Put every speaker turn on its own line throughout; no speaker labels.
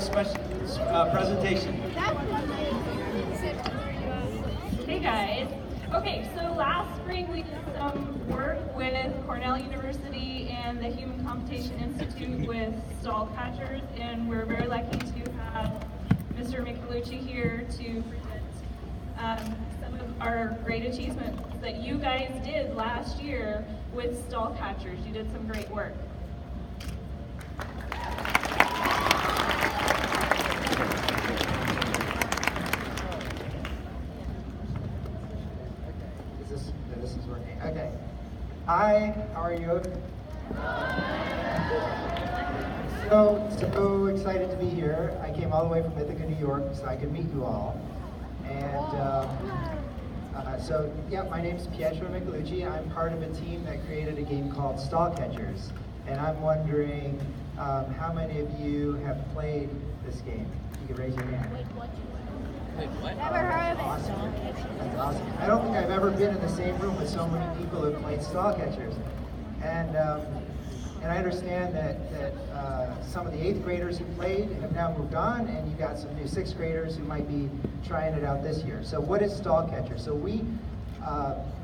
presentation.
Hey guys. Okay, so last spring we did some work with Cornell University and the Human Computation Institute with stall catchers, and we're very lucky to have Mr. Michelucci here to present some of our great achievements that you guys did last year with stall catchers. You did some great work.
This is working. Okay. Hi, how are you? So excited to be here. I came all the way from Ithaca, New York, so I could meet you all. And my name's Pietro Michelucci. I'm part of a team that created a game called Stall Catchers. And I'm wondering how many of you have played this game? You can raise your hand.
Wait, what?
Never heard of it.
Awesome. That's awesome. I don't think I've ever been in the same room with so many people who've played stall catchers. And I understand that some of the 8th graders who played have now moved on, and you got some new 6th graders who might be trying it out this year. So what is stall catcher? So we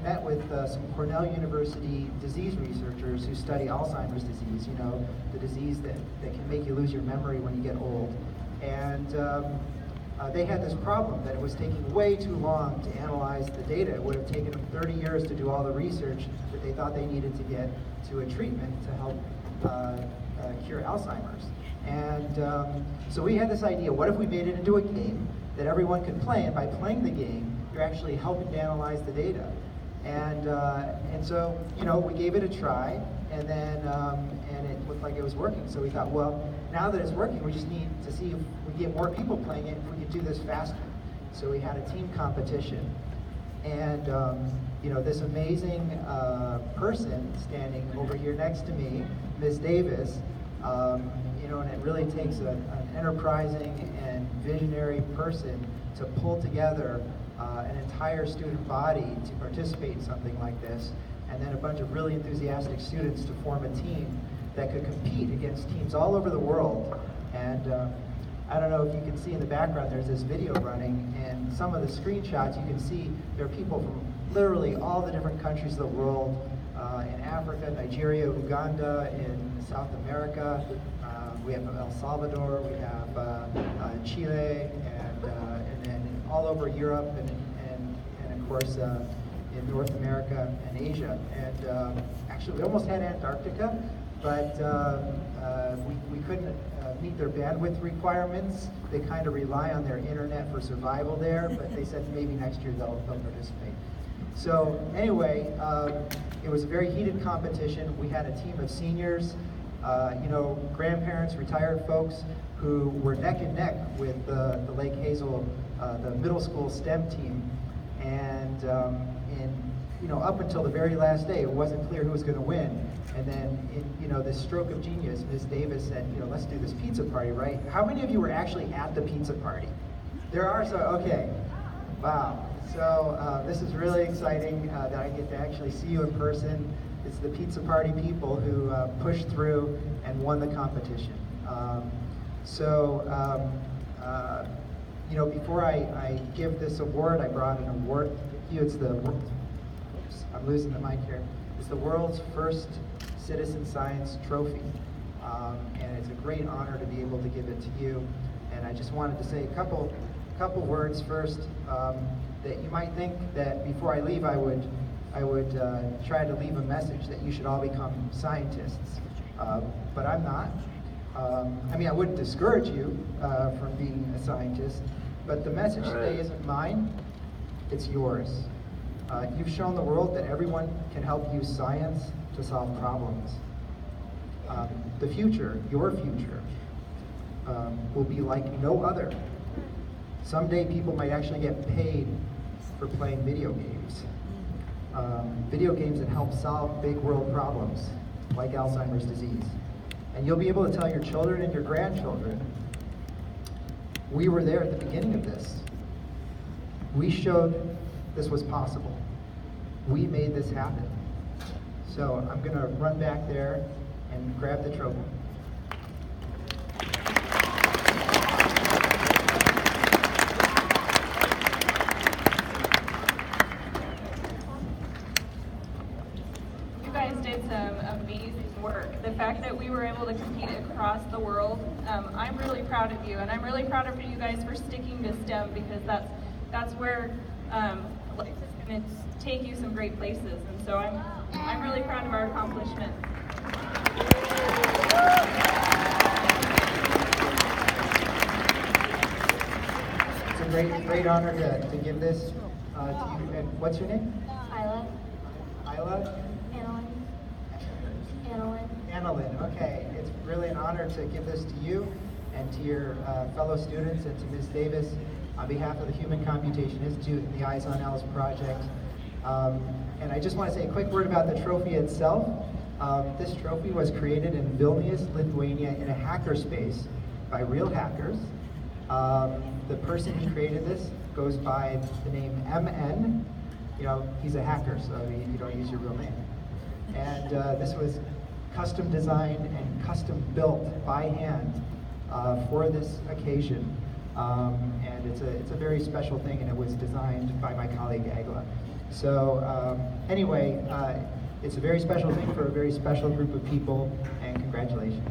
met with some Cornell University disease researchers who study Alzheimer's disease, you know, the disease that can make you lose your memory when you get old. And they had this problem that it was taking way too long to analyze the data. It would have taken them 30 years to do all the research that they thought they needed to get to a treatment to help cure Alzheimer's. And so we had this idea, what if we made it into a game that everyone could play, and by playing the game, you're actually helping to analyze the data. And so, you know, we gave it a try, and then and it looked like it was working. So we thought, well, now that it's working, we just need to see if we get more people playing it, if we could do this faster. So we had a team competition, and you know, this amazing person standing over here next to me, Ms. Davis, you know, and it really takes an enterprising and visionary person to pull together an entire student body to participate in something like this, and then a bunch of really enthusiastic students to form a team that could compete against teams all over the world. And I don't know if you can see in the background, there's this video running, and some of the screenshots you can see there are people from literally all the different countries of the world, in Africa, Nigeria, Uganda, in South America. We have El Salvador, we have Chile, and then all over Europe, and of course in North America and Asia. And actually we almost had Antarctica, but we couldn't meet their bandwidth requirements. They kind of rely on their internet for survival there, but they said maybe next year they'll participate. So anyway, it was a very heated competition. We had a team of seniors, you know, grandparents, retired folks who were neck and neck with the Lake Hazel, the middle school STEM team. And you know, up until the very last day, it wasn't clear who was going to win. And then, you know, this stroke of genius, Ms. Davis said, you know, let's do this pizza party, right? How many of you were actually at the pizza party? There are, so, okay. Wow. So this is really exciting that I get to actually see you in person. It's the pizza party people who pushed through and won the competition. You know, before I give this award, I brought an award. It's the, oops, I'm losing the mic here. It's the world's first Citizen Science Trophy. And it's a great honor to be able to give it to you. And I just wanted to say a couple words first, that you might think that before I leave, I would try to leave a message that you should all become scientists, but I'm not. I mean, I wouldn't discourage you from being a scientist, but the message today isn't mine, it's yours. You've shown the world that everyone can help use science to solve problems. The future, your future, will be like no other. Someday people might actually get paid for playing video games. Video games that help solve big world problems, like Alzheimer's disease. And you'll be able to tell your children and your grandchildren, we were there at the beginning of this. We showed this was possible. We made this happen. So I'm gonna run back there and grab the trophy.
proud of you, and I'm really proud of you guys for sticking to STEM, because that's where life is going to take you some great places, and so I'm really proud of our accomplishments.
It's a great honor to give this to you. And what's your name?
Isla.
Isla? Annalyn, okay. It's really an honor to give this to you and to your fellow students and to Ms. Davis on behalf of the Human Computation Institute and the Eyes on Else project. And I just want to say a quick word about the trophy itself. This trophy was created in Vilnius, Lithuania in a hackerspace by real hackers. The person who created this goes by the name MN. You know, he's a hacker, so you don't use your real name. And this was custom designed and custom built by hand for this occasion. And it's a very special thing, and it was designed by my colleague Agla. So anyway, it's a very special thing for a very special group of people, and congratulations.